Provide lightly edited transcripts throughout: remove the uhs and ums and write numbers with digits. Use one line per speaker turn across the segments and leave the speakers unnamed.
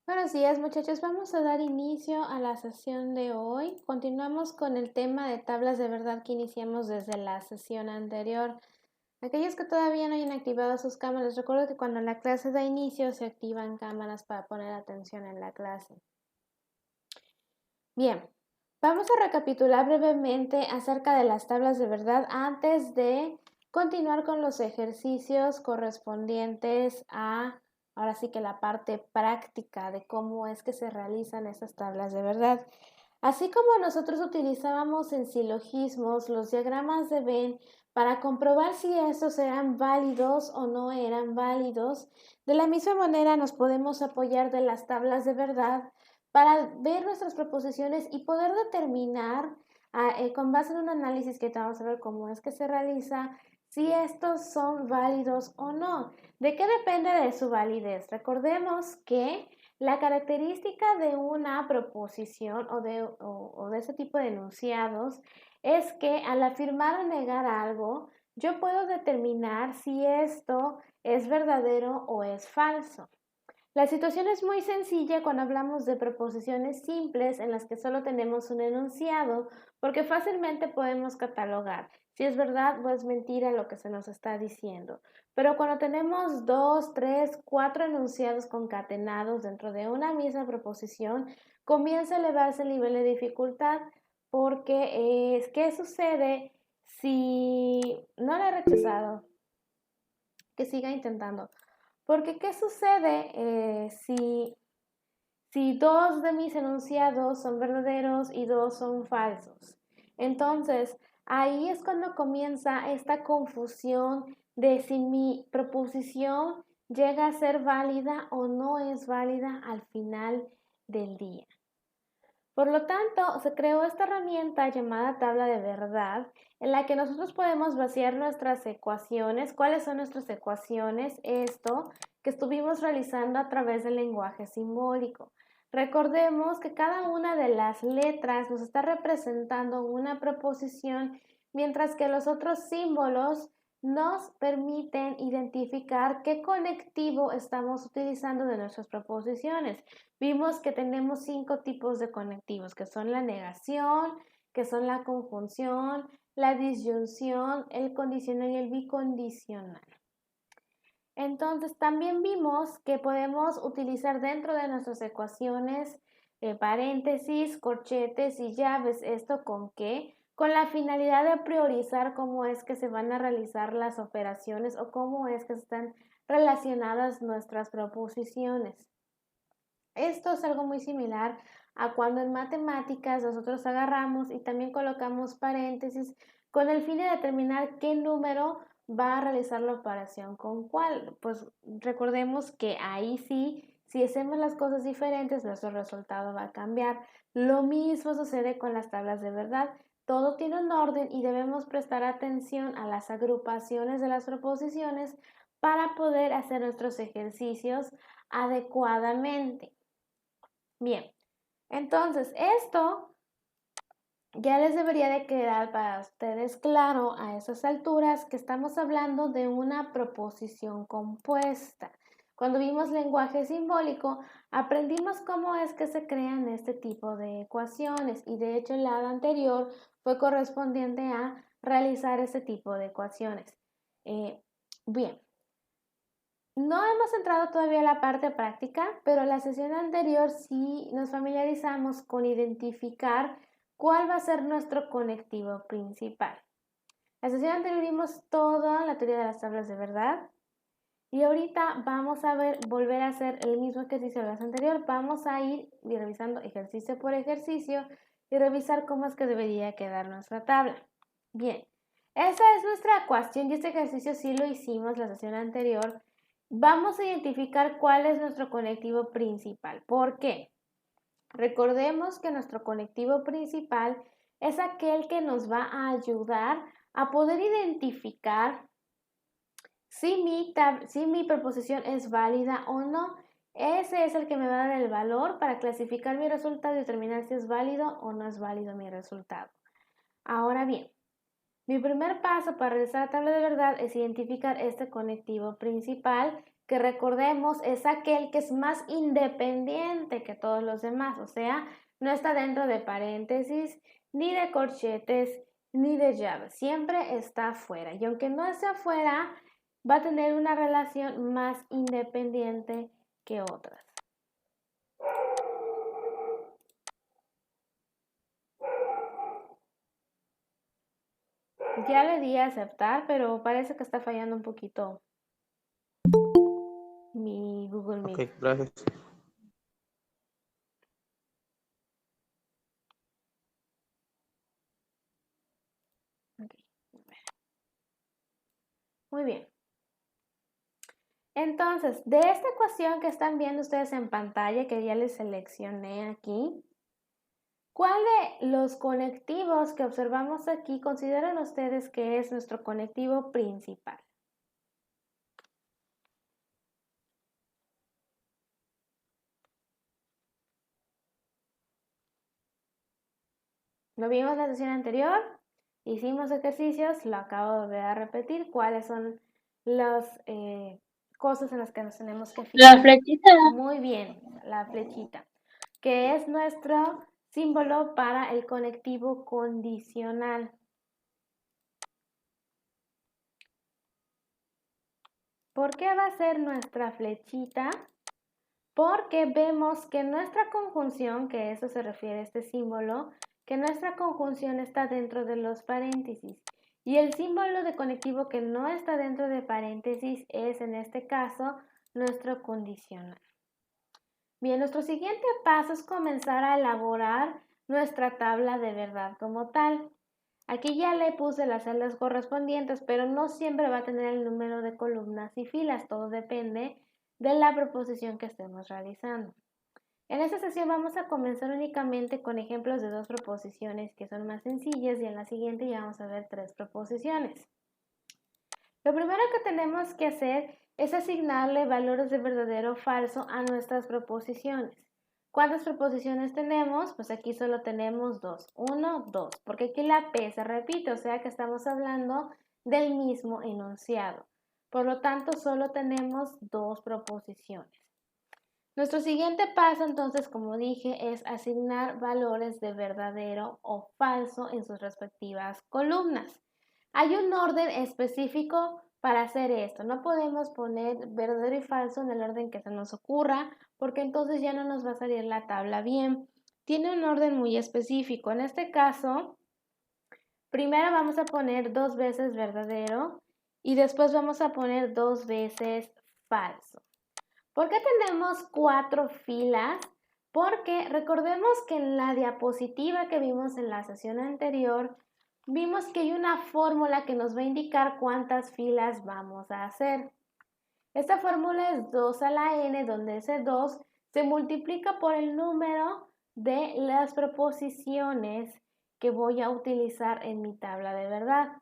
Buenos días, muchachos. Vamos a dar inicio a la sesión de hoy. Continuamos con el tema de tablas de verdad que iniciamos desde la sesión anterior. Aquellos que todavía no hayan activado sus cámaras, recuerdo que cuando la clase da inicio se activan cámaras para poner atención en la clase. Bien, vamos a recapitular brevemente acerca de las tablas de verdad antes de continuar con los ejercicios correspondientes a, ahora sí que la parte práctica de cómo es que se realizan estas tablas de verdad. Así como nosotros utilizábamos en silogismos los diagramas de Venn para comprobar si estos eran válidos o no eran válidos, de la misma manera nos podemos apoyar de las tablas de verdad para ver nuestras proposiciones y poder determinar, con base en un análisis que vamos a ver cómo es que se realiza, si estos son válidos o no. ¿De qué depende de su validez? Recordemos que la característica de una proposición o de ese tipo de enunciados es que al afirmar o negar algo, yo puedo determinar si esto es verdadero o es falso. La situación es muy sencilla cuando hablamos de proposiciones simples en las que solo tenemos un enunciado, porque fácilmente podemos catalogar si es verdad o es mentira lo que se nos está diciendo. Pero cuando tenemos 2, 3, 4 enunciados concatenados dentro de una misma proposición, comienza a elevarse el nivel de dificultad porque ¿qué sucede si no la he rechazado? Que siga intentando. Porque, ¿qué sucede si dos de mis enunciados son verdaderos y dos son falsos? Entonces, ahí es cuando comienza esta confusión de si mi proposición llega a ser válida o no es válida al final del día. Por lo tanto, se creó esta herramienta llamada tabla de verdad, en la que nosotros podemos vaciar nuestras ecuaciones. ¿Cuáles son nuestras ecuaciones? Esto que estuvimos realizando a través del lenguaje simbólico. Recordemos que cada una de las letras nos está representando una proposición, mientras que los otros símbolos nos permiten identificar qué conectivo estamos utilizando de nuestras proposiciones. Vimos que tenemos 5 tipos de conectivos, que son la negación, que son la conjunción, la disyunción, el condicional y el bicondicional. Entonces, también vimos que podemos utilizar dentro de nuestras ecuaciones paréntesis, corchetes y llaves. ¿Esto con qué? Con la finalidad de priorizar cómo es que se van a realizar las operaciones o cómo es que están relacionadas nuestras proposiciones. Esto es algo muy similar a cuando en matemáticas nosotros agarramos y también colocamos paréntesis con el fin de determinar qué número va a realizar la operación con cuál. Pues recordemos que ahí sí, si hacemos las cosas diferentes, nuestro resultado va a cambiar. Lo mismo sucede con las tablas de verdad. Todo tiene un orden y debemos prestar atención a las agrupaciones de las proposiciones para poder hacer nuestros ejercicios adecuadamente. Bien, entonces esto ya les debería de quedar para ustedes claro a esas alturas que estamos hablando de una proposición compuesta. Cuando vimos lenguaje simbólico, aprendimos cómo es que se crean este tipo de ecuaciones y de hecho el lado anterior fue correspondiente a realizar ese tipo de ecuaciones. Bien, no hemos entrado todavía a la parte práctica, pero en la sesión anterior sí nos familiarizamos con identificar cuál va a ser nuestro conectivo principal. La sesión anterior vimos toda la teoría de las tablas de verdad y ahorita vamos a volver a hacer el mismo ejercicio de la vez anterior. Vamos a ir revisando ejercicio por ejercicio y revisar cómo es que debería quedar nuestra tabla. Bien, esa es nuestra ecuación y este ejercicio sí lo hicimos la sesión anterior. Vamos a identificar cuál es nuestro conectivo principal. ¿Por qué? Recordemos que nuestro conectivo principal es aquel que nos va a ayudar a poder identificar si mi proposición es válida o no. Ese es el que me va a dar el valor para clasificar mi resultado y determinar si es válido o no es válido mi resultado. Ahora bien, mi primer paso para realizar la tabla de verdad es identificar este conectivo principal que recordemos es aquel que es más independiente que todos los demás, o sea, no está dentro de paréntesis, ni de corchetes, ni de llaves, siempre está afuera. Y aunque no esté afuera, va a tener una relación más independiente que otras. Ya le di a aceptar, pero parece que está fallando un poquito mi Google Meet.
Ok, gracias.
Okay. Muy bien. Entonces, de esta ecuación que están viendo ustedes en pantalla, que ya les seleccioné aquí, ¿cuál de los conectivos que observamos aquí consideran ustedes que es nuestro conectivo principal? Lo vimos en la sesión anterior, hicimos ejercicios, lo acabo de volver a repetir, cuáles son las cosas en las que nos tenemos que fijar.
La flechita.
Muy bien, la flechita, que es nuestro símbolo para el conectivo condicional. ¿Por qué va a ser nuestra flechita? Porque vemos que nuestra conjunción, que eso se refiere a este símbolo, que nuestra conjunción está dentro de los paréntesis. Y el símbolo de conectivo que no está dentro de paréntesis es, en este caso, nuestro condicional. Bien, nuestro siguiente paso es comenzar a elaborar nuestra tabla de verdad como tal. Aquí ya le puse las celdas correspondientes, pero no siempre va a tener el número de columnas y filas, todo depende de la proposición que estemos realizando. En esta sesión vamos a comenzar únicamente con ejemplos de 2 proposiciones que son más sencillas y en la siguiente ya vamos a ver 3 proposiciones. Lo primero que tenemos que hacer es asignarle valores de verdadero o falso a nuestras proposiciones. ¿Cuántas proposiciones tenemos? Pues aquí solo tenemos 2. 1, 2, porque aquí la P se repite, o sea que estamos hablando del mismo enunciado. Por lo tanto, solo tenemos 2 proposiciones. Nuestro siguiente paso, entonces, como dije, es asignar valores de verdadero o falso en sus respectivas columnas. Hay un orden específico para hacer esto. No podemos poner verdadero y falso en el orden que se nos ocurra, porque entonces ya no nos va a salir la tabla bien. Tiene un orden muy específico. En este caso, primero vamos a poner 2 veces verdadero y después vamos a poner 2 veces falso. ¿Por qué tenemos 4 filas? Porque recordemos que en la diapositiva que vimos en la sesión anterior, vimos que hay una fórmula que nos va a indicar cuántas filas vamos a hacer. Esta fórmula es 2 a la n, donde ese 2 se multiplica por el número de las proposiciones que voy a utilizar en mi tabla de verdad.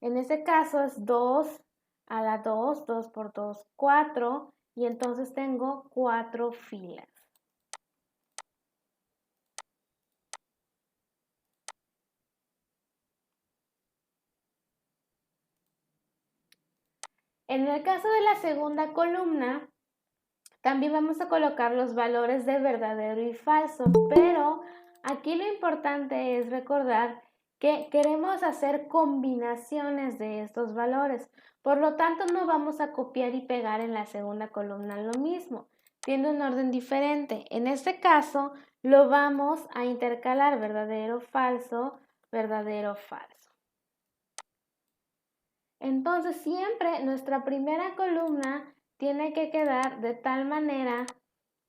En este caso es 2 a la 2, 2 por 2, 4, y entonces tengo 4 filas. En el caso de la segunda columna, también vamos a colocar los valores de verdadero y falso, pero aquí lo importante es recordar que queremos hacer combinaciones de estos valores. Por lo tanto, no vamos a copiar y pegar en la segunda columna lo mismo. Tiene un orden diferente. En este caso, lo vamos a intercalar verdadero, falso, verdadero, falso. Entonces, siempre nuestra primera columna tiene que quedar de tal manera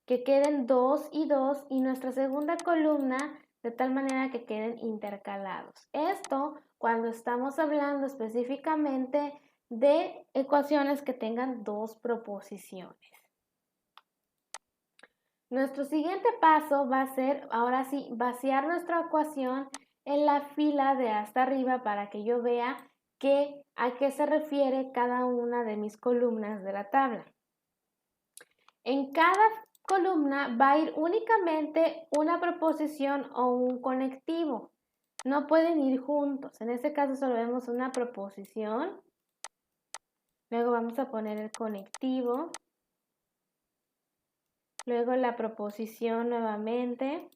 que queden 2 y 2 y nuestra segunda columna de tal manera que queden intercalados. Esto cuando estamos hablando específicamente de ecuaciones que tengan 2 proposiciones. Nuestro siguiente paso va a ser, ahora sí, vaciar nuestra ecuación en la fila de hasta arriba para que yo vea a qué se refiere cada una de mis columnas de la tabla. En cada columna va a ir únicamente una proposición o un conectivo. No pueden ir juntos. En este caso solo vemos una proposición. Luego vamos a poner el conectivo. luego la proposición nuevamente,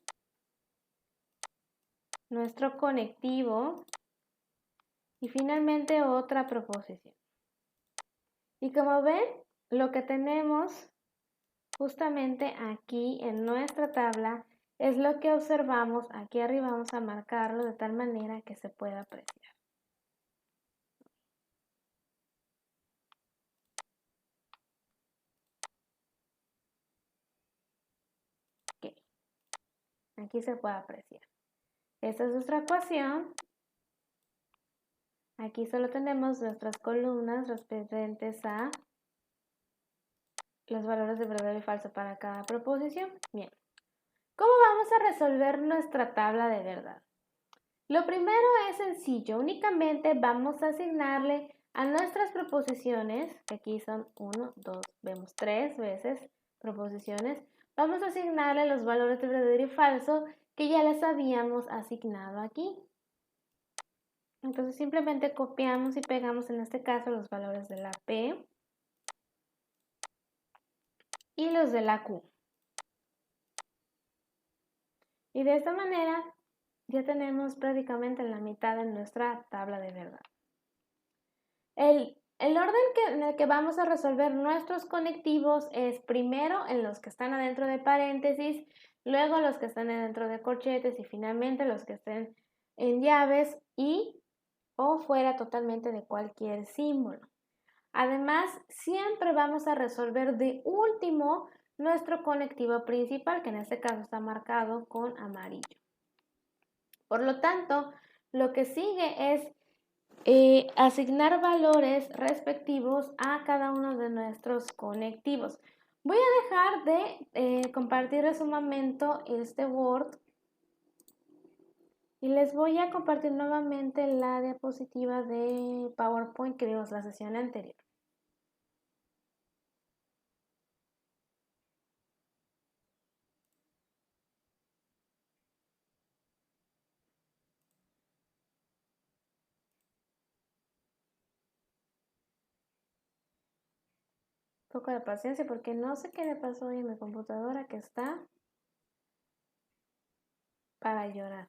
nuestro conectivo y finalmente otra proposición. Y como ven, lo que tenemos justamente aquí en nuestra tabla es lo que observamos. Aquí arriba vamos a marcarlo de tal manera que se pueda apreciar. Ok, aquí se puede apreciar. Esta es nuestra ecuación. Aquí solo tenemos nuestras columnas referentes a los valores de verdadero y falso para cada proposición. Bien, ¿cómo vamos a resolver nuestra tabla de verdad? Lo primero es sencillo, únicamente vamos a asignarle a nuestras proposiciones, que aquí son 1, 2, vemos 3 veces proposiciones, vamos a asignarle los valores de verdadero y falso que ya les habíamos asignado aquí. Entonces simplemente copiamos y pegamos en este caso los valores de la P y los de la Q. Y de esta manera ya tenemos prácticamente la mitad de nuestra tabla de verdad. El orden en el que vamos a resolver nuestros conectivos es primero en los que están adentro de paréntesis, luego los que están adentro de corchetes y finalmente los que estén en llaves y o fuera totalmente de cualquier símbolo. Además, siempre vamos a resolver de último nuestro conectivo principal, que en este caso está marcado con amarillo. Por lo tanto, lo que sigue es asignar valores respectivos a cada uno de nuestros conectivos. Voy a dejar de compartirles un momento este Word y les voy a compartir nuevamente la diapositiva de PowerPoint que vimos la sesión anterior. Un poco de paciencia porque no sé qué le pasó hoy en mi computadora que está para llorar.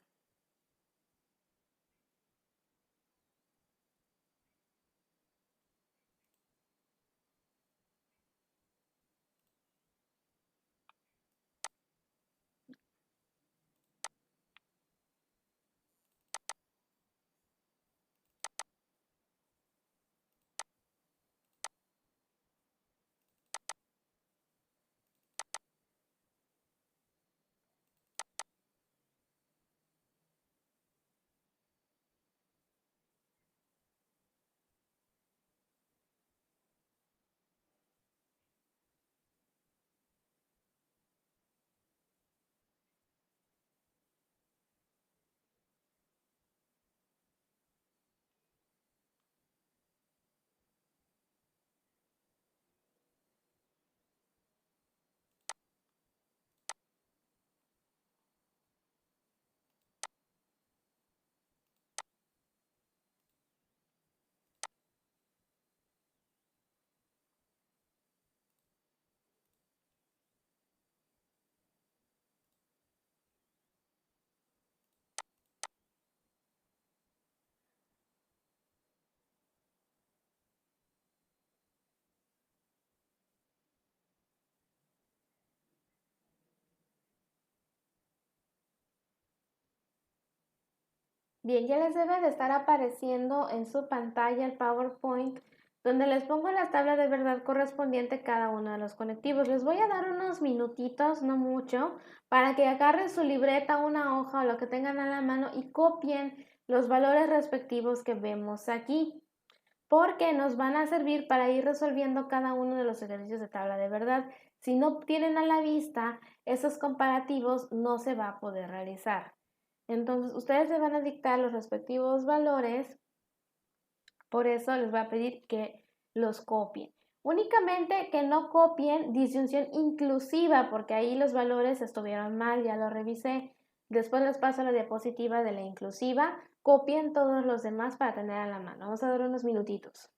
Bien, ya les debe de estar apareciendo en su pantalla el PowerPoint donde les pongo la tabla de verdad correspondiente a cada uno de los conectivos. Les voy a dar unos minutitos, no mucho, para que agarren su libreta, una hoja o lo que tengan a la mano y copien los valores respectivos que vemos aquí, porque nos van a servir para ir resolviendo cada uno de los ejercicios de tabla de verdad. Si no tienen a la vista esos comparativos, no se va a poder realizar. Entonces, ustedes se van a dictar los respectivos valores, por eso les voy a pedir que los copien. Únicamente que no copien disyunción inclusiva, porque ahí los valores estuvieron mal, ya lo revisé. Después les paso la diapositiva de la inclusiva. Copien todos los demás para tener a la mano. Vamos a dar unos minutitos.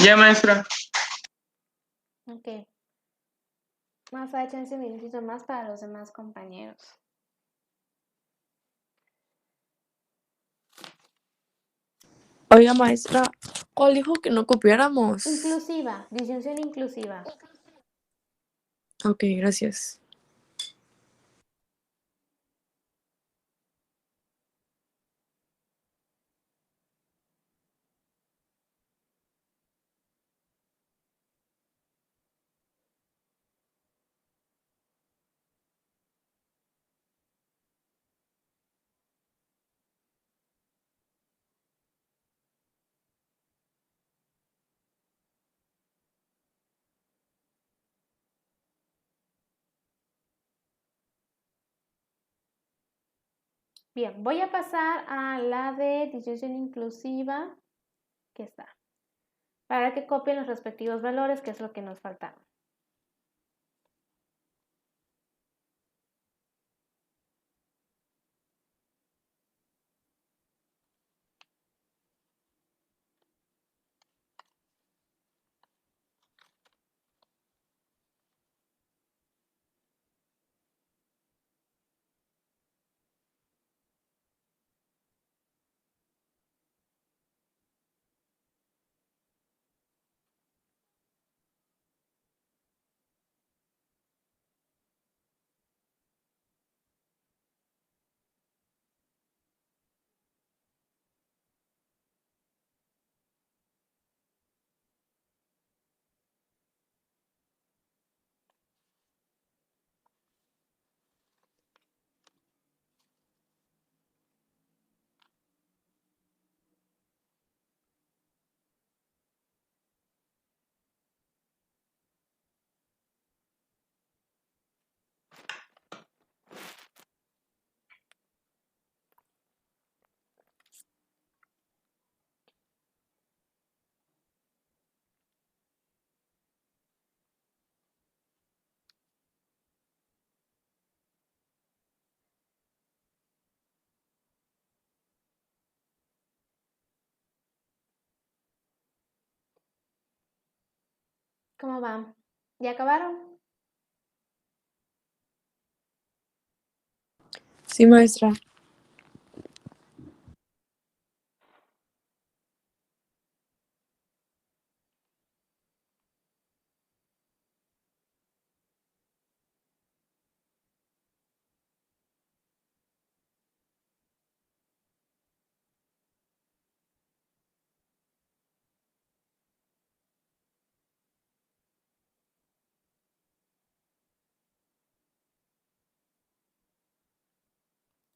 Ya, maestra.
Ok. Vamos a dar chance un minutito más para los demás compañeros.
Oiga, maestra, ¿cuál dijo que no copiáramos?
Inclusiva, disyunción inclusiva.
Ok, gracias.
Bien, voy a pasar a la de disyunción inclusiva, que está, para que copien los respectivos valores, que es lo que nos faltaba. ¿Cómo van? ¿Ya acabaron?
Sí, maestra.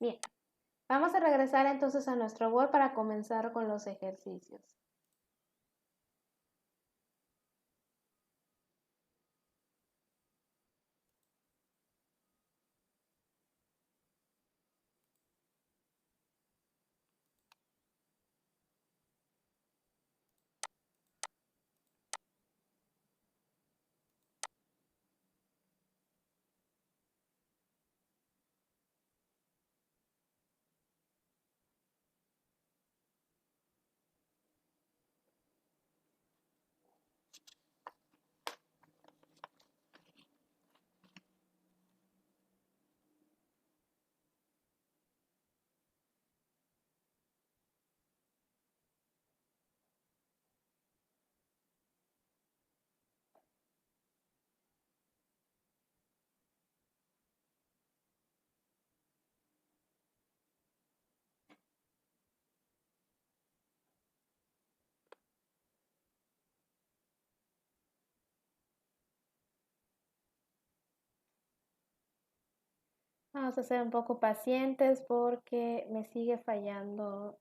Bien. Vamos a regresar entonces a nuestro Word para comenzar con los ejercicios. Vamos a ser un poco pacientes porque me sigue fallando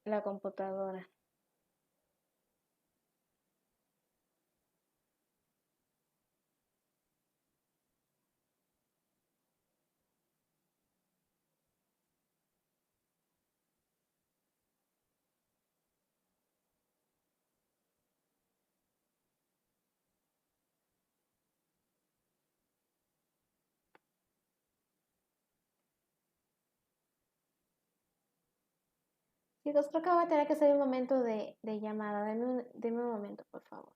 la computadora. Chicos, creo que va a tener que ser un momento de llamada. Deme un momento, por favor.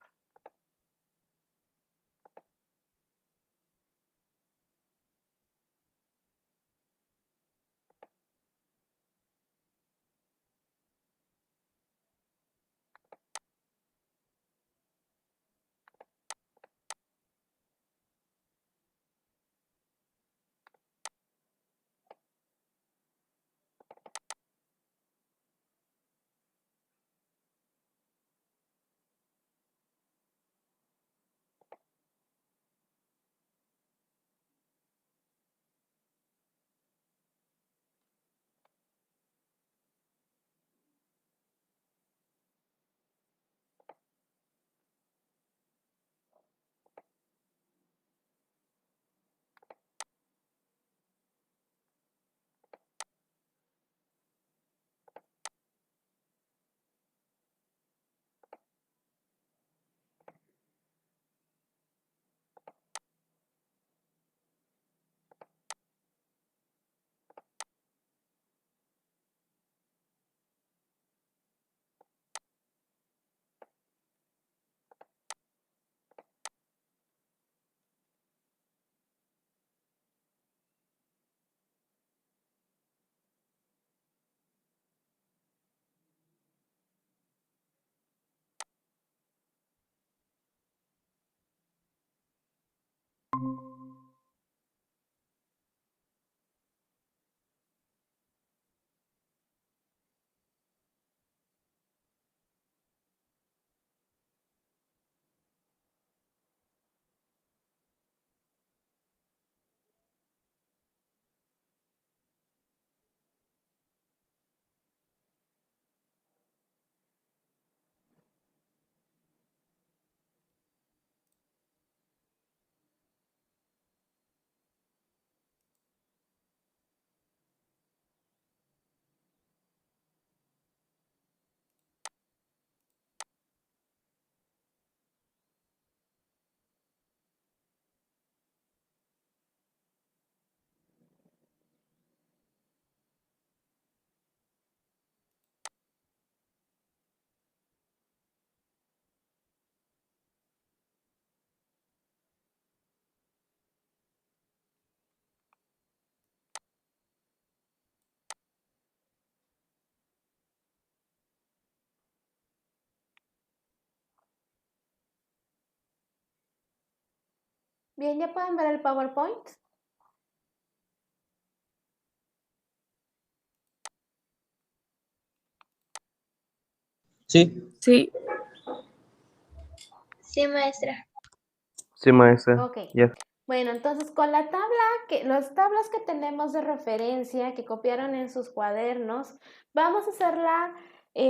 Bien, ¿ya pueden ver el PowerPoint?
Sí,
Sí,
Sí, maestra.
sí, maestra.
Ok.
Ya.
Bueno, entonces con la tabla, las tablas que tenemos de referencia que copiaron en sus cuadernos, vamos a hacerla,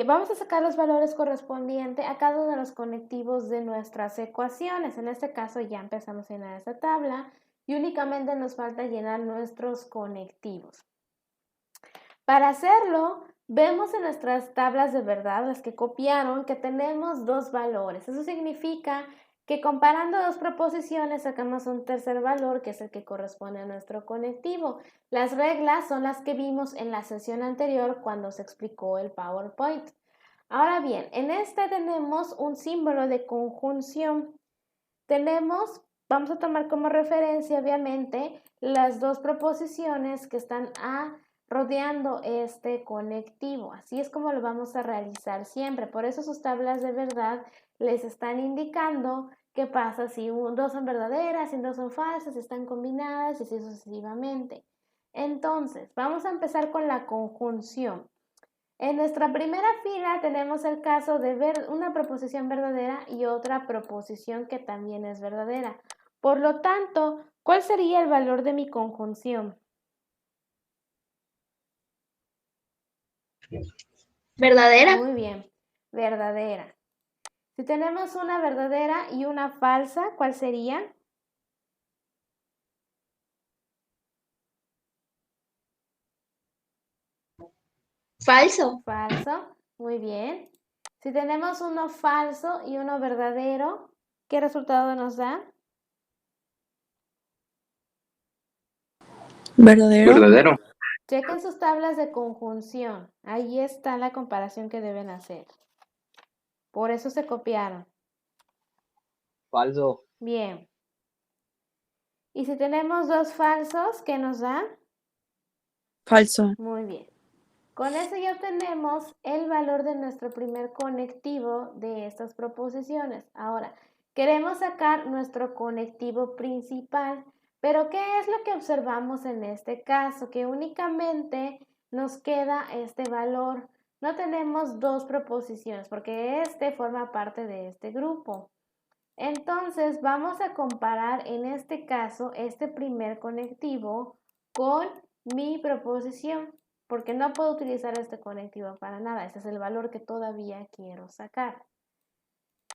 vamos a sacar los valores correspondientes a cada uno de los conectivos de nuestras ecuaciones. En este caso ya empezamos a llenar esta tabla y únicamente nos falta llenar nuestros conectivos. Para hacerlo, vemos en nuestras tablas de verdad, las que copiaron, que tenemos dos valores. Eso significa que comparando dos proposiciones sacamos un tercer valor, que es el que corresponde a nuestro conectivo. Las reglas son las que vimos en la sesión anterior cuando se explicó el PowerPoint. Ahora bien, en este tenemos un símbolo de conjunción. Vamos a tomar como referencia, obviamente, las dos proposiciones que están rodeando este conectivo. Así es como lo vamos a realizar siempre. Por eso sus tablas de verdad les están indicando qué pasa si dos son verdaderas, si dos son falsas, si están combinadas y así sucesivamente. Entonces, vamos a empezar con la conjunción. En nuestra primera fila tenemos el caso de ver una proposición verdadera y otra proposición que también es verdadera. Por lo tanto, ¿cuál sería el valor de mi conjunción?
¿Verdadera?
Muy bien, verdadera. Si tenemos una verdadera y una falsa, ¿cuál sería?
Falso.
Falso. Muy bien. Si tenemos uno falso y uno verdadero, ¿qué resultado nos da?
verdadero.
Verdadero.
Chequen sus tablas de conjunción. Ahí está la comparación que deben hacer. Por eso se copiaron.
Falso.
Bien. Y si tenemos dos falsos, ¿qué nos da?
Falso.
Muy bien. Con eso ya obtenemos el valor de nuestro primer conectivo de estas proposiciones. Ahora, queremos sacar nuestro conectivo principal, pero ¿qué es lo que observamos en este caso? Que únicamente nos queda este valor. No tenemos dos proposiciones porque este forma parte de este grupo. Entonces, vamos a comparar en este caso este primer conectivo con mi proposición, porque no puedo utilizar este conectivo para nada. Este es el valor que todavía quiero sacar.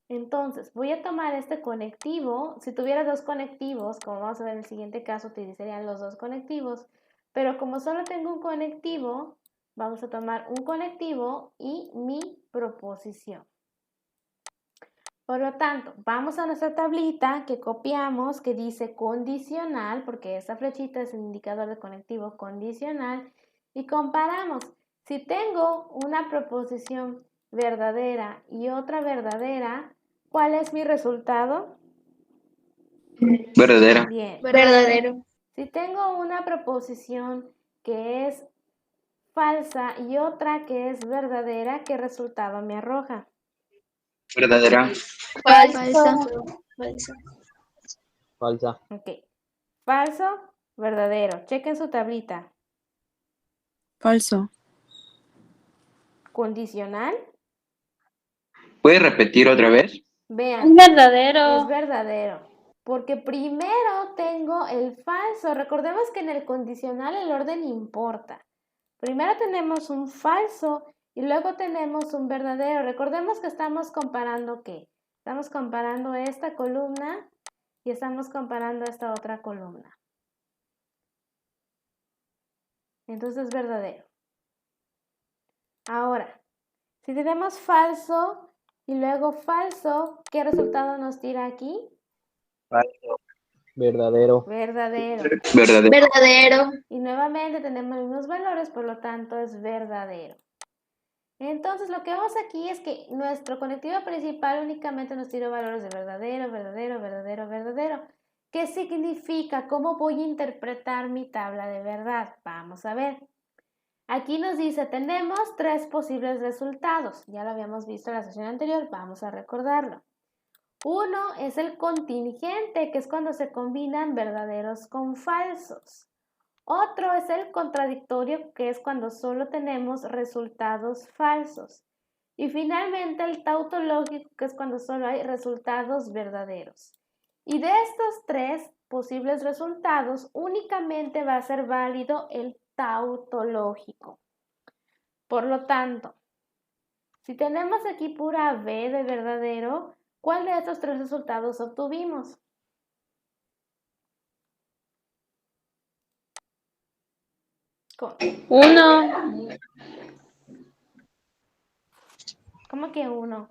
Entonces, voy a tomar este conectivo. Si tuviera dos conectivos, como vamos a ver en el siguiente caso, utilizarían los dos conectivos. Pero como solo tengo un conectivo, vamos a tomar un conectivo y mi proposición. Por lo tanto, vamos a nuestra tablita que copiamos, que dice condicional, porque esta flechita es el indicador de conectivo condicional, y comparamos. Si tengo una proposición verdadera y otra verdadera, ¿cuál es mi resultado?
Verdadera.
Bien.
Verdadero.
Si tengo una proposición que es falsa y otra que es verdadera, ¿qué resultado me arroja?
Verdadera.
Falso. Falso.
Falsa.
Ok. Falso, verdadero. Chequen su tablita.
Falso.
Condicional.
¿Puedes repetir otra vez?
Vean,
Verdadero.
es verdadero. Porque primero tengo el falso. Recordemos que en el condicional el orden importa. Primero tenemos un falso y luego tenemos un verdadero. Recordemos que estamos comparando ¿qué? Estamos comparando esta columna y estamos comparando esta otra columna. Entonces es verdadero. Ahora, si tenemos falso y luego falso, ¿qué resultado nos tira aquí?
Falso. Verdadero.
Verdadero.
Verdadero.
Verdadero.
Y nuevamente tenemos los mismos valores, por lo tanto es verdadero. Entonces lo que vemos aquí es que nuestro conectivo principal únicamente nos tira valores de verdadero, verdadero, verdadero, verdadero. ¿Qué significa? ¿Cómo voy a interpretar mi tabla de verdad? Vamos a ver. Aquí nos dice, tenemos tres posibles resultados. Ya lo habíamos visto en la sesión anterior, vamos a recordarlo. Uno es el contingente, que es cuando se combinan verdaderos con falsos. Otro es el contradictorio, que es cuando solo tenemos resultados falsos. Y finalmente el tautológico, que es cuando solo hay resultados verdaderos. Y de estos tres posibles resultados, únicamente va a ser válido el tautológico. Por lo tanto, si tenemos aquí pura B de verdadero, ¿cuál de estos tres resultados obtuvimos?
Uno.
¿Cómo que uno?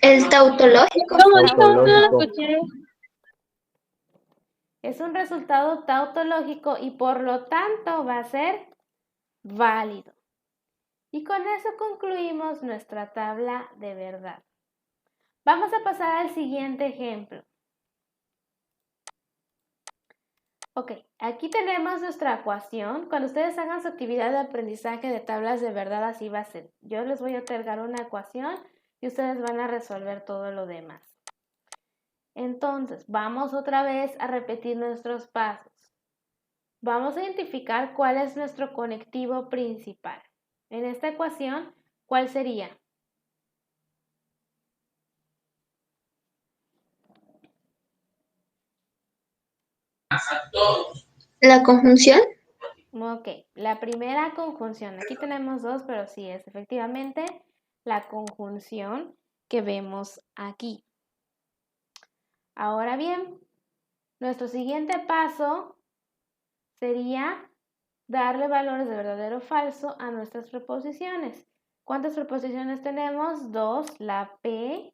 El tautológico.
Es un resultado tautológico y por lo tanto va a ser válido. Y con eso concluimos nuestra tabla de verdad. Vamos a pasar al siguiente ejemplo. Ok, aquí tenemos nuestra ecuación. Cuando ustedes hagan su actividad de aprendizaje de tablas de verdad, así va a ser. Yo les voy a otorgar una ecuación y ustedes van a resolver todo lo demás. Entonces, vamos otra vez a repetir nuestros pasos. Vamos a identificar cuál es nuestro conectivo principal. En esta ecuación, ¿cuál sería?
La conjunción.
Ok, la primera conjunción. Aquí tenemos dos, pero sí es efectivamente la conjunción que vemos aquí. Ahora bien, nuestro siguiente paso sería darle valores de verdadero o falso a nuestras preposiciones. ¿Cuántas preposiciones tenemos? Dos, la P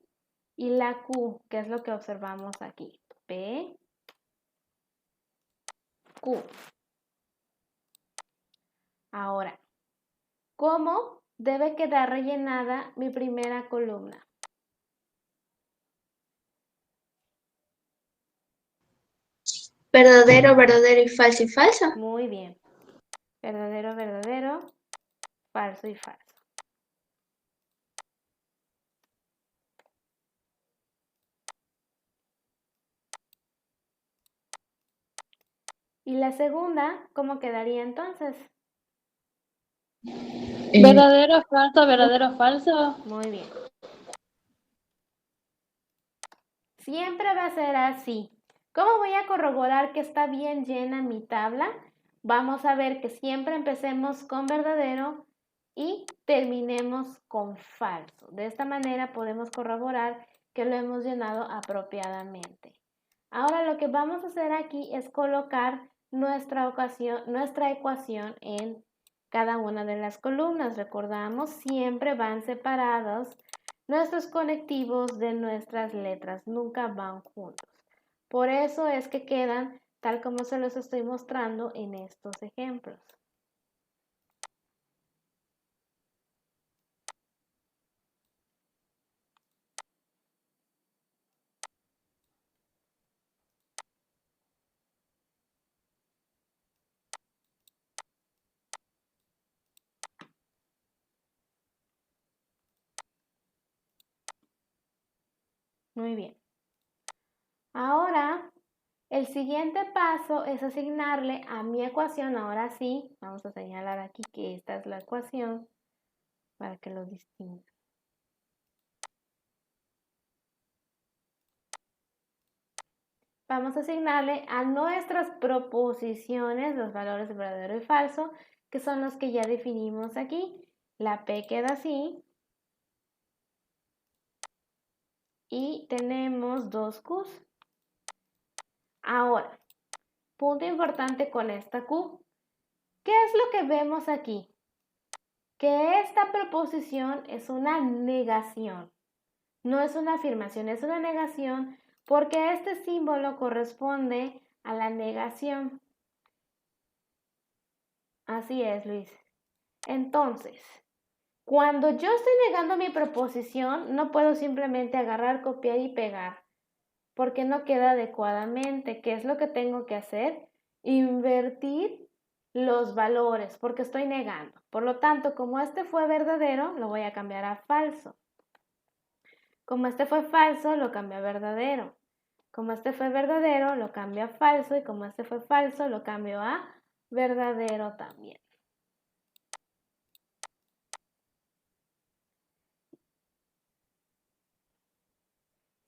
y la Q, que es lo que observamos aquí. P, Q. Ahora, ¿cómo debe quedar rellenada mi primera columna?
Verdadero, verdadero y falso y falso.
Muy bien. Verdadero, verdadero, falso y falso. Y la segunda, ¿cómo quedaría entonces?
Verdadero, falso, verdadero, falso.
Muy bien. Siempre va a ser así. ¿Cómo voy a corroborar que está bien llena mi tabla? Vamos a ver que siempre empecemos con verdadero y terminemos con falso. De esta manera podemos corroborar que lo hemos llenado apropiadamente. Ahora lo que vamos a hacer aquí es colocar nuestra ecuación en cada una de las columnas. Recordamos, siempre van separados nuestros conectivos de nuestras letras, nunca van juntos. Por eso es que quedan tal como se los estoy mostrando en estos ejemplos. Muy bien. Ahora, el siguiente paso es asignarle a mi ecuación, ahora sí, vamos a señalar aquí que esta es la ecuación para que lo distingan. Vamos a asignarle a nuestras proposiciones los valores de verdadero y falso, que son los que ya definimos aquí. La P queda así. Y tenemos dos Qs. Ahora, punto importante con esta Q. ¿Qué es lo que vemos aquí? Que esta proposición es una negación. No es una afirmación, es una negación porque este símbolo corresponde a la negación. Así es, Luis. Entonces, cuando yo estoy negando mi proposición, no puedo simplemente agarrar, copiar y pegar, porque no queda adecuadamente. ¿Qué es lo que tengo que hacer? Invertir los valores, porque estoy negando. Por lo tanto, como este fue verdadero, lo voy a cambiar a falso. Como este fue falso, lo cambio a verdadero. Como este fue verdadero, lo cambio a falso. Y como este fue falso, lo cambio a verdadero también.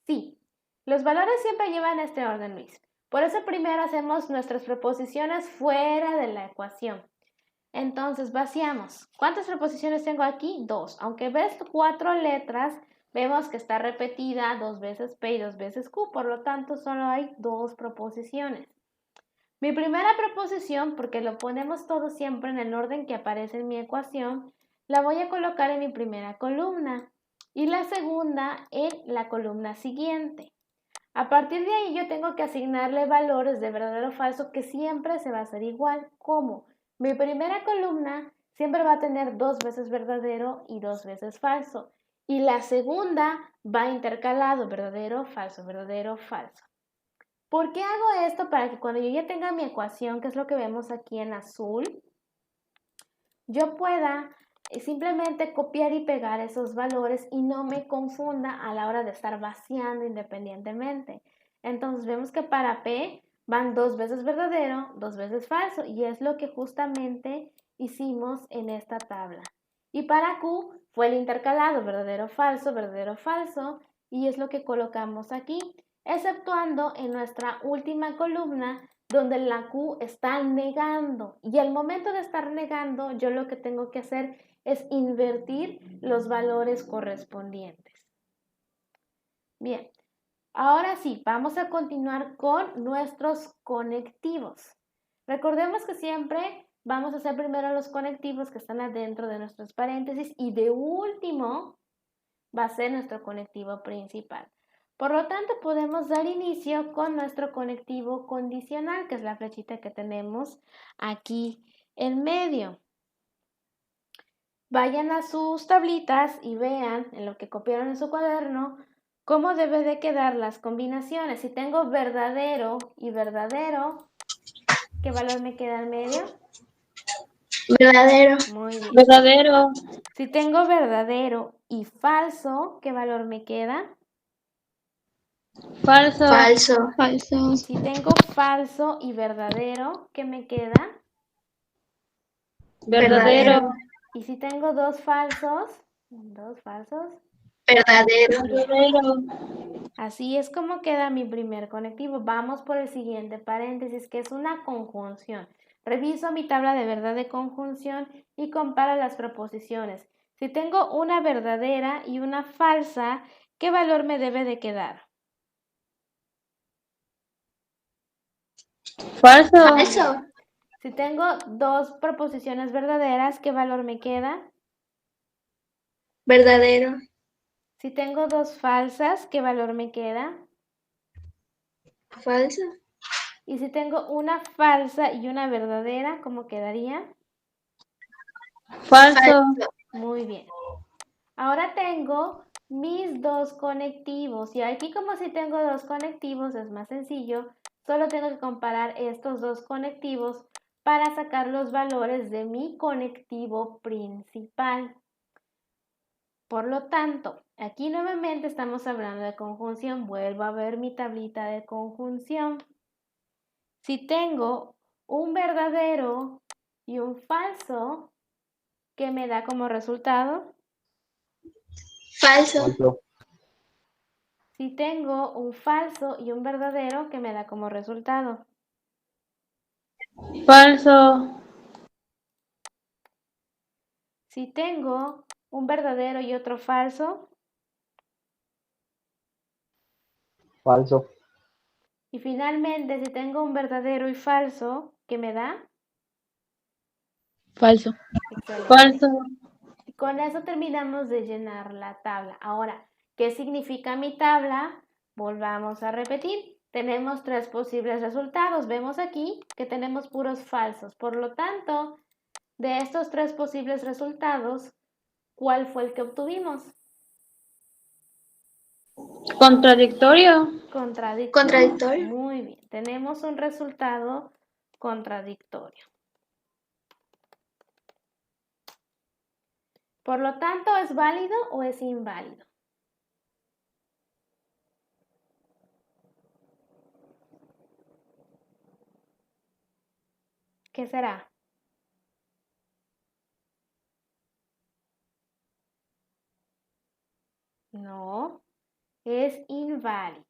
Sí, los valores siempre llevan este orden, Luis. Por eso primero hacemos nuestras proposiciones fuera de la ecuación. Entonces vaciamos. ¿Cuántas proposiciones tengo aquí? 2. Aunque ves 4 letras, vemos que está repetida 2 veces P y 2 veces Q. Por lo tanto, solo hay 2 proposiciones. Mi primera proposición, porque lo ponemos todo siempre en el orden que aparece en mi ecuación, la voy a colocar en mi primera columna y la segunda en la columna siguiente. A partir de ahí yo tengo que asignarle valores de verdadero o falso que siempre se va a hacer igual. ¿Cómo? Mi primera columna siempre va a tener 2 veces verdadero y 2 veces falso. Y la segunda va intercalado, verdadero, falso, verdadero, falso. ¿Por qué hago esto? Para que cuando yo ya tenga mi ecuación, que es lo que vemos aquí en azul, yo pueda simplemente copiar y pegar esos valores y no me confunda a la hora de estar vaciando independientemente. Entonces vemos que para P van 2 veces verdadero, 2 veces falso y es lo que justamente hicimos en esta tabla. Y para Q fue el intercalado verdadero, falso y es lo que colocamos aquí, exceptuando en nuestra última columna donde la Q está negando y al momento de estar negando yo lo que tengo que hacer es invertir los valores correspondientes. Bien, ahora sí, vamos a continuar con nuestros conectivos. Recordemos que siempre vamos a hacer primero los conectivos que están adentro de nuestros paréntesis y de último va a ser nuestro conectivo principal. Por lo tanto, podemos dar inicio con nuestro conectivo condicional, que es la flechita que tenemos aquí en medio. vayan a sus tablitas y vean en lo que copiaron en su cuaderno cómo debe de quedar las combinaciones. Si tengo verdadero y verdadero, ¿qué valor me queda en medio?
Verdadero.
Muy bien.
Verdadero.
Si tengo verdadero y falso, ¿qué valor me queda?
Falso.
Falso.
Falso.
Si tengo falso y verdadero, ¿qué me queda?
Verdadero.
Y si tengo dos falsos,
Verdadero.
Verdadero.
así es como queda mi primer conectivo. Vamos por el siguiente paréntesis, que es una conjunción. Reviso mi tabla de verdad de conjunción y comparo las proposiciones. Si tengo una verdadera y una falsa, ¿qué valor me debe de quedar?
Falso.
Falso.
Si tengo dos proposiciones verdaderas, ¿qué valor me queda?
Verdadero.
Si tengo dos falsas, ¿qué valor me queda?
Falso.
Y si tengo una falsa y una verdadera, ¿cómo quedaría?
Falso.
Muy bien. Ahora tengo mis dos conectivos. Y aquí como si tengo dos conectivos es más sencillo. Solo tengo que comparar estos dos conectivos para sacar los valores de mi conectivo principal. Por lo tanto, aquí nuevamente estamos hablando de conjunción. Vuelvo a ver mi tablita de conjunción. Si tengo un verdadero y un falso, ¿qué me da como resultado?
Falso.
Falso.
Si tengo un falso y un verdadero, ¿qué me da como resultado?
Falso.
Si tengo un verdadero y otro falso,
Falso.
y finalmente si tengo un verdadero y falso, ¿qué me da?
Falso.
Excelente.
Falso.
Y con eso terminamos de llenar la tabla. Ahora, ¿qué significa mi tabla? Volvamos a repetir. Tenemos tres posibles resultados. Vemos aquí que tenemos puros falsos. Por lo tanto, de estos tres posibles resultados, ¿cuál fue el que obtuvimos?
Contradictorio.
Contradictorio.
Muy bien. Tenemos un resultado contradictorio. Por lo tanto, ¿es válido o es inválido? ¿Qué será? No, es inválido.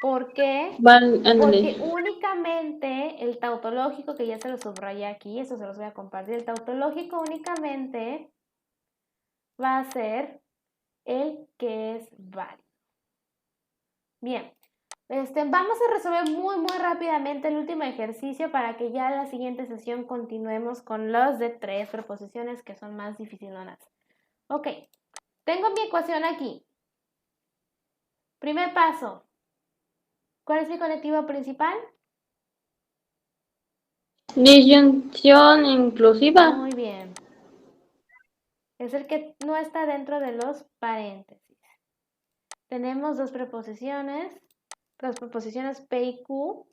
¿Por qué? Porque únicamente el tautológico, que ya se lo subrayé aquí, eso se los voy a compartir, el tautológico únicamente va a ser el que es válido. Bien, vamos a resolver muy rápidamente el último ejercicio para que ya en la siguiente sesión continuemos con los de tres preposiciones que son más dificilonas. Ok, tengo mi ecuación aquí. Primer paso. ¿Cuál es mi conectivo principal?
Disyunción inclusiva.
Muy bien. Es el que no está dentro de los paréntesis. Tenemos dos preposiciones, las preposiciones P y Q,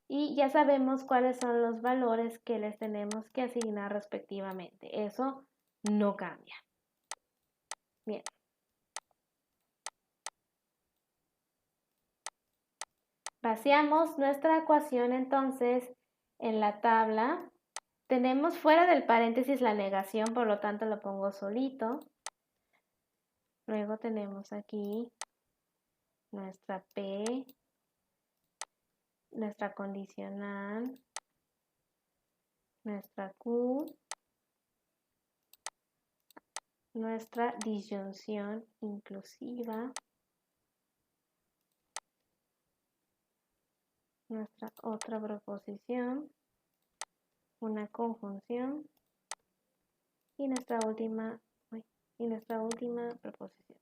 y ya sabemos cuáles son los valores que les tenemos que asignar respectivamente. Eso no cambia. Bien. Vaciamos nuestra ecuación entonces en la tabla. Tenemos fuera del paréntesis la negación, por lo tanto lo pongo solito. Luego tenemos aquí nuestra P, nuestra condicional, nuestra Q, nuestra disyunción inclusiva, nuestra otra proposición, una conjunción y nuestra última proposición.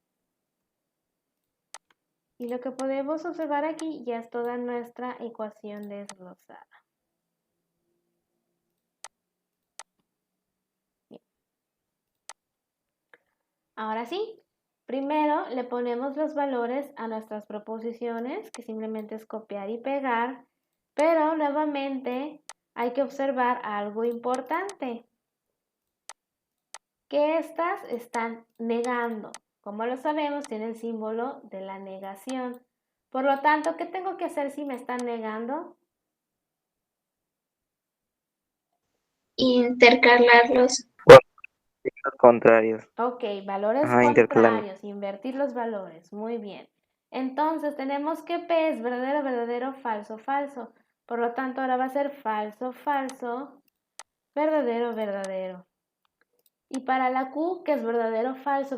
Y lo que podemos observar aquí ya es toda nuestra ecuación desglosada. Bien. Ahora sí, primero le ponemos los valores a nuestras proposiciones, que simplemente es copiar y pegar, pero nuevamente hay que observar algo importante, que estas están negando. Como lo sabemos, tiene el símbolo de la negación. Por lo tanto, ¿qué tengo que hacer si me están negando?
Intercalarlos.
Los contrarios.
Ok, valores
Ajá, intercalando.
contrarios, invertir los valores, muy bien. Entonces tenemos que P es verdadero, verdadero, falso, falso. Por lo tanto, ahora va a ser falso, falso, verdadero, verdadero. Y para la Q, que es verdadero, falso,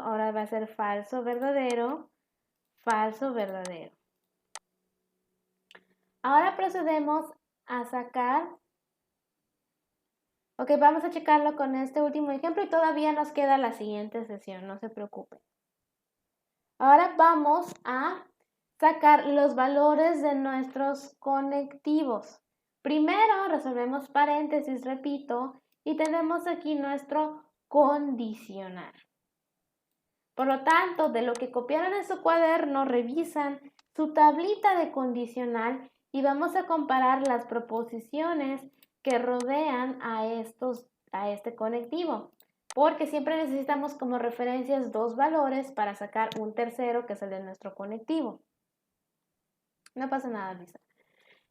ahora va a ser falso, verdadero, verdadero. Ahora procedemos a sacar. Ok, vamos a checarlo con este último ejemplo y todavía nos queda la siguiente sesión, no se preocupen. Ahora vamos a sacar los valores de nuestros conectivos. Primero resolvemos paréntesis, repito, y tenemos aquí nuestro condicional. Por lo tanto, de lo que copiaron en su cuaderno, revisan su tablita de condicional y vamos a comparar las proposiciones que rodean a este conectivo. Porque siempre necesitamos como referencias dos valores para sacar un tercero que es el de nuestro conectivo. No pasa nada, Lisa.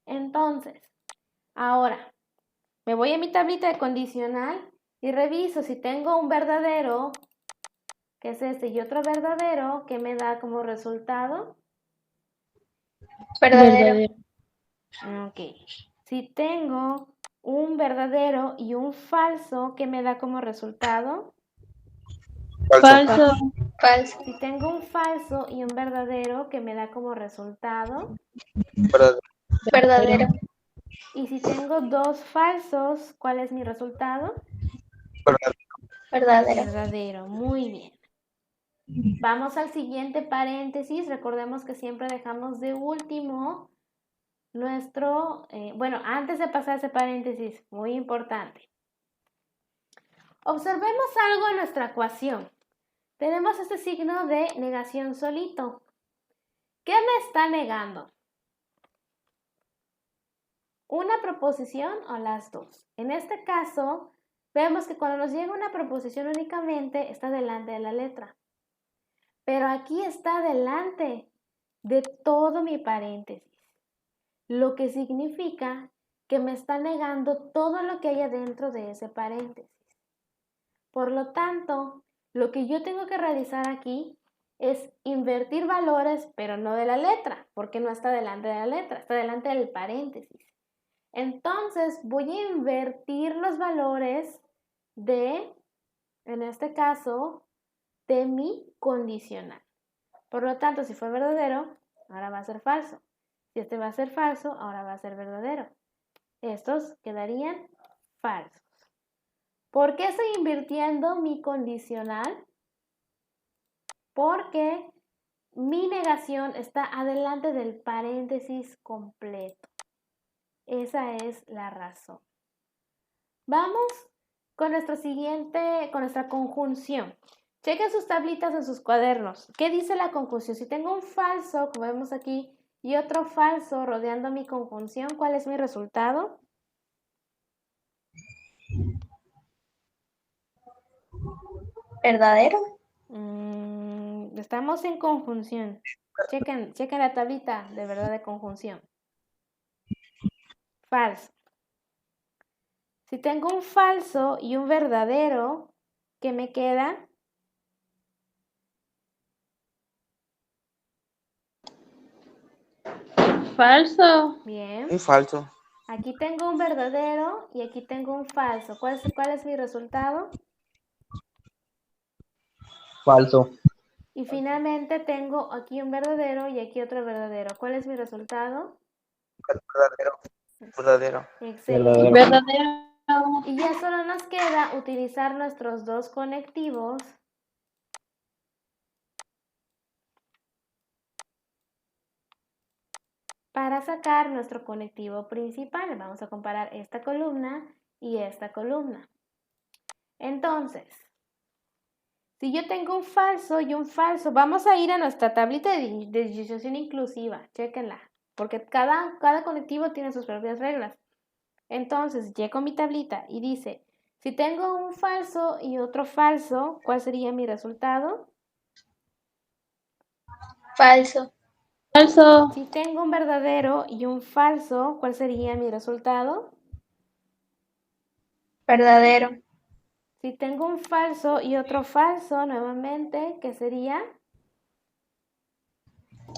Entonces, ahora me voy a mi tablita de condicional y reviso si tengo un verdadero, que es este, y otro verdadero, que me da como resultado.
Verdadero.
Ok. Si tengo un verdadero y un falso, ¿qué me da como resultado?
Falso.
Falso.
Si tengo un falso y un verdadero, ¿qué me da como resultado?
Verdadero.
Y si tengo dos falsos, ¿cuál es mi resultado?
Verdadero.
Verdadero. Muy bien. Vamos al siguiente paréntesis. Recordemos que siempre dejamos de último nuestro, bueno, antes de pasar ese paréntesis, muy importante. Observemos algo en nuestra ecuación. Tenemos este signo de negación solito. ¿Qué me está negando? ¿Una proposición o las dos? En este caso, vemos que cuando nos llega una proposición únicamente está delante de la letra. Pero aquí está delante de todo mi paréntesis. Lo que significa que me está negando todo lo que hay dentro de ese paréntesis. Por lo tanto, lo que yo tengo que realizar aquí es invertir valores, pero no de la letra, porque no está delante de la letra, está delante del paréntesis. Entonces, voy a invertir los valores de, en este caso, de mi condicional. Por lo tanto, si fue verdadero, ahora va a ser falso. Si este va a ser falso, ahora va a ser verdadero. Estos quedarían falsos. ¿Por qué estoy invirtiendo mi condicional? Porque mi negación está adelante del paréntesis completo. Esa es la razón. Vamos con nuestra conjunción. Chequen sus tablitas en sus cuadernos. ¿Qué dice la conjunción? Si tengo un falso, como vemos aquí, y otro falso rodeando mi conjunción, ¿cuál es mi resultado?
Verdadero.
Estamos en conjunción. Chequen la tablita de verdad de conjunción. Falso. Si tengo un falso y un verdadero, ¿qué me queda?
Falso.
Bien.
Un falso.
Aquí tengo un verdadero y aquí tengo un falso. ¿Cuál es mi resultado?
Falso.
Y finalmente tengo aquí un verdadero y aquí otro verdadero. ¿Cuál es mi resultado?
Verdadero. Verdadero.
Excelente.
Verdadero.
Y ya solo nos queda utilizar nuestros dos conectivos para sacar nuestro conectivo principal. Vamos a comparar esta columna y esta columna. Entonces, Si yo tengo un falso y un falso, vamos a ir a nuestra tablita de disociación inclusiva, chéquenla, porque cada conectivo tiene sus propias reglas. Entonces, llego a mi tablita y dice, si tengo un falso y otro falso, ¿cuál sería mi resultado?
Falso.
Falso.
Si tengo un verdadero y un falso, ¿cuál sería mi resultado?
Verdadero.
Si tengo un falso y otro falso, nuevamente, ¿qué sería?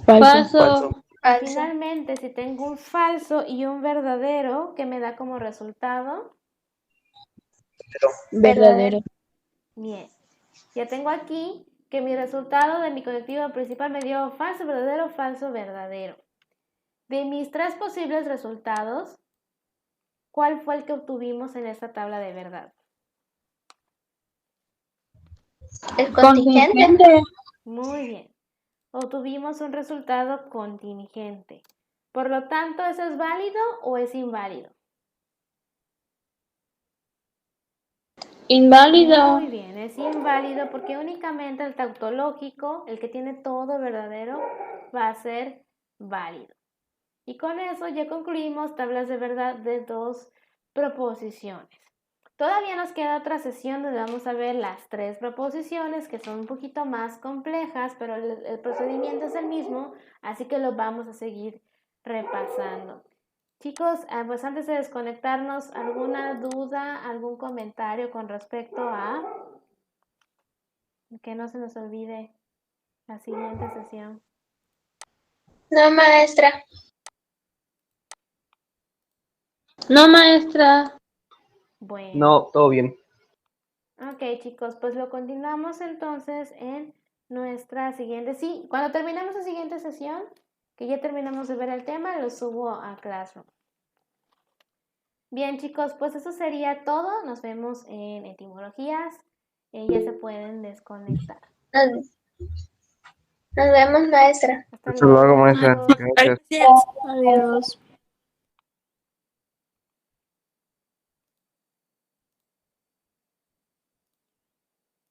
Falso.
Falso.
Falso.
Finalmente, si tengo un falso y un verdadero, ¿qué me da como resultado?
Verdadero.
Bien, ya tengo aquí que mi resultado de mi conectivo principal me dio falso, verdadero. De mis 3 posibles resultados, ¿cuál fue el que obtuvimos en esta tabla de verdad?
El contingente.
Muy bien. Obtuvimos un resultado contingente. Por lo tanto, ¿eso es válido o es inválido?
Inválido.
Muy bien, es inválido porque únicamente el tautológico, el que tiene todo verdadero, va a ser válido. Y con eso ya concluimos tablas de verdad de 2 proposiciones. Todavía nos queda otra sesión donde vamos a ver las 3 proposiciones que son un poquito más complejas, pero el procedimiento es el mismo, así que lo vamos a seguir repasando. Chicos, pues antes de desconectarnos, ¿alguna duda, algún comentario con respecto a que no se nos olvide la siguiente sesión?
No, maestra.
No, maestra.
Bueno.
No, todo bien.
Ok, chicos, pues lo continuamos entonces en nuestra siguiente. Sí, cuando terminemos la siguiente sesión, que ya terminamos de ver el tema, lo subo a Classroom. Bien, chicos, pues eso sería todo. Nos vemos en etimologías. Ya se pueden desconectar.
Nos vemos, maestra.
Hasta
Hasta luego,
luego.
maestra. Gracias.
Gracias. Adiós.